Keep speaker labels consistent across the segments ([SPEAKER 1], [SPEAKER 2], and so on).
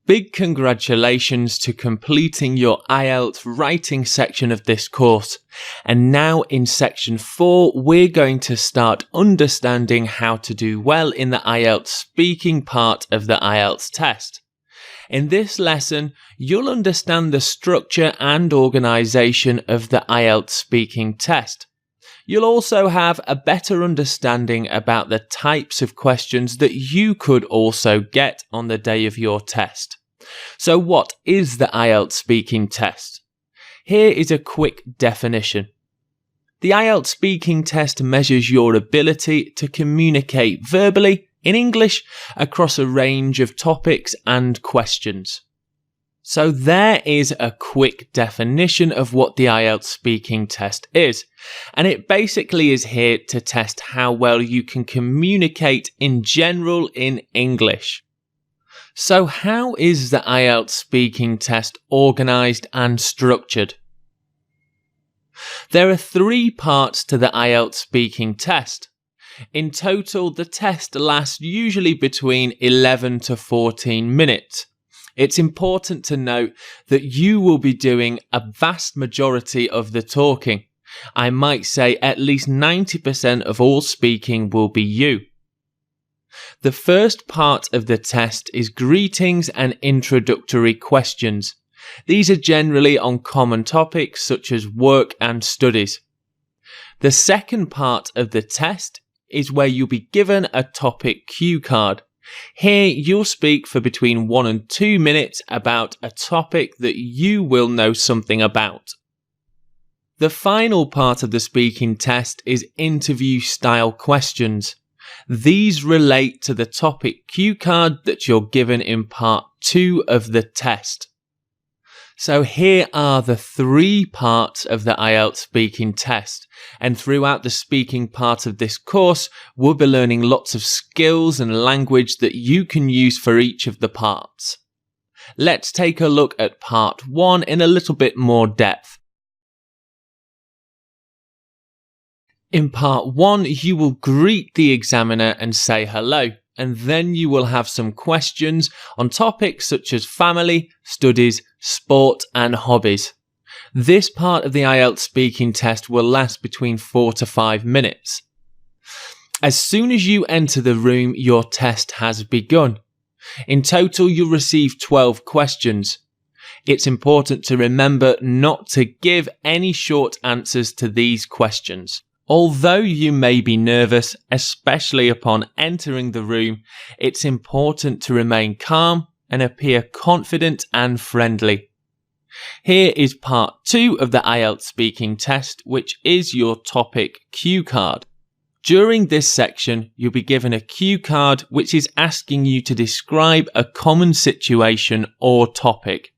[SPEAKER 1] Big congratulations to completing your Ielts writing section of this course. And now in section 4, we're going to start understanding how to do well in the Ielts speaking part of the Ielts test. In this lesson, you'll understand the structure and organisation of the Ielts speaking test. You'll also have a better understanding about the types of questions that you could also get on the day of your test. So what is the Ielts speaking test? Here is a quick definition. The Ielts speaking test measures your ability to communicate verbally in English across a range of topics and questions. So there is a quick definition of what the Ielts speaking test is, and it basically is here to test how well you can communicate in general in English. So how is the Ielts speaking test organised and structured? There are 3 parts to the Ielts speaking test. In total, the test lasts usually between 11 to 14 minutes. It's important to note that you will be doing a vast majority of the talking. I might say at least 90% of all speaking will be you. The first part of the test is greetings and introductory questions. These are generally on common topics such as work and studies. The second part of the test is where you'll be given a topic cue card. Here you'll speak for between 1 and 2 minutes about a topic that you will know something about. The final part of the speaking test is interview style questions. These relate to the topic cue card that you're given in part 2 of the test. So here are the 3 parts of the Ielts speaking test, and throughout the speaking part of this course, we'll be learning lots of skills and language that you can use for each of the parts. Let's take a look at part 1 in a little bit more depth. In part 1, you will greet the examiner and say hello, and then you will have some questions on topics such as family, studies, sport and hobbies. This part of the Ielts speaking test will last between 4 to 5 minutes. As soon as you enter the room, your test has begun. In total, you'll receive 12 questions. It's important to remember not to give any short answers to these questions. Although you may be nervous, especially upon entering the room, it's important to remain calm and appear confident and friendly. Here is part 2 of the Ielts speaking test, which is your topic cue card. During this section, you'll be given a cue card which is asking you to describe a common situation or topic.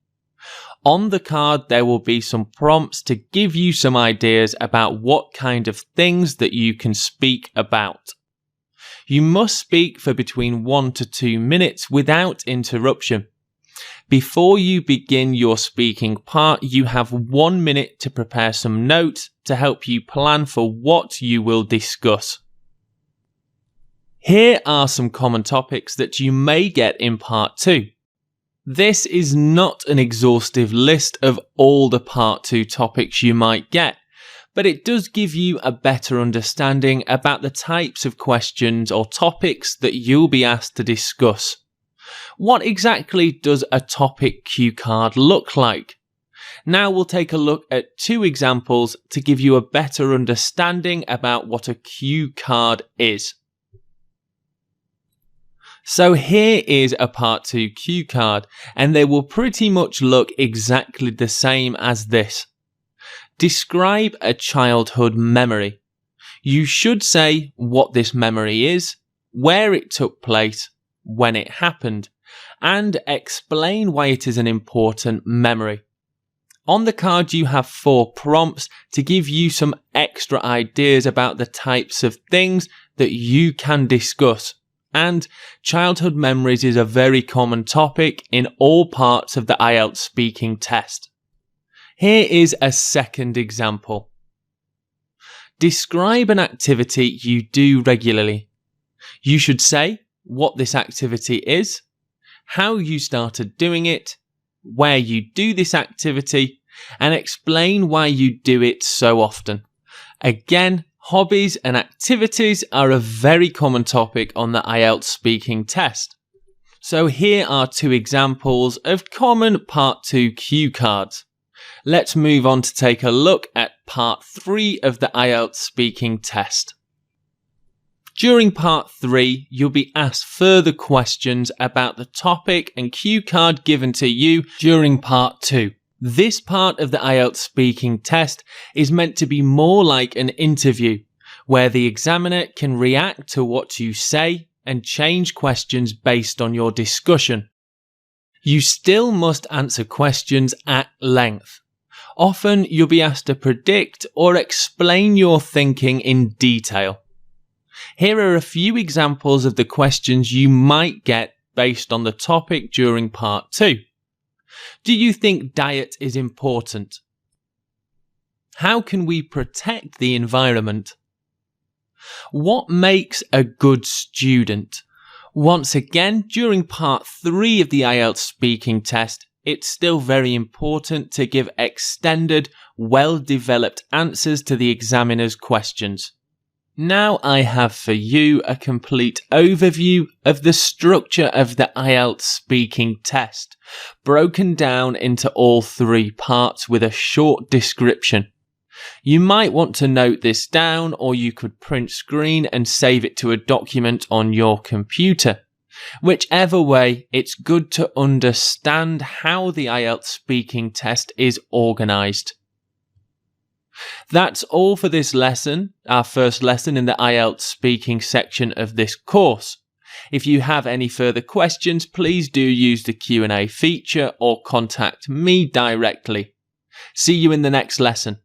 [SPEAKER 1] On the card, there will be some prompts to give you some ideas about what kind of things that you can speak about. You must speak for between 1 to 2 minutes without interruption. Before you begin your speaking part, you have 1 minute to prepare some notes to help you plan for what you will discuss. Here are some common topics that you may get in part 2. This is not an exhaustive list of all the part 2 topics you might get, but it does give you a better understanding about the types of questions or topics that you'll be asked to discuss. What exactly does a topic cue card look like? Now we'll take a look at 2 examples to give you a better understanding about what a cue card is. So here is a part 2 cue card, and they will pretty much look exactly the same as this. Describe a childhood memory. You should say what this memory is, where it took place, when it happened, and explain why it is an important memory. On the card you have 4 prompts to give you some extra ideas about the types of things that you can discuss. And childhood memories is a very common topic in all parts of the Ielts speaking test. Here is a second example. Describe an activity you do regularly. You should say what this activity is, how you started doing it, where you do this activity, and explain why you do it so often. Again, hobbies and activities are a very common topic on the Ielts speaking test. So here are 2 examples of common Part 2 cue cards. Let's move on to take a look at Part 3 of the Ielts speaking test. During Part 3, you'll be asked further questions about the topic and cue card given to you during Part 2. This part of the Ielts speaking test is meant to be more like an interview, where the examiner can react to what you say and change questions based on your discussion. You still must answer questions at length. Often you'll be asked to predict or explain your thinking in detail. Here are a few examples of the questions you might get based on the topic during Part 2. Do you think diet is important? How can we protect the environment? What makes a good student? Once again, during Part 3 of the Ielts speaking test, it's still very important to give extended, well-developed answers to the examiner's questions. Now I have for you a complete overview of the structure of the Ielts speaking test, broken down into all 3 parts with a short description. You might want to note this down, or you could print screen and save it to a document on your computer. Whichever way, it's good to understand how the Ielts speaking test is organised. That's all for this lesson, our first lesson in the Ielts speaking section of this course. If you have any further questions, please do use the Q&A feature or contact me directly. See you in the next lesson.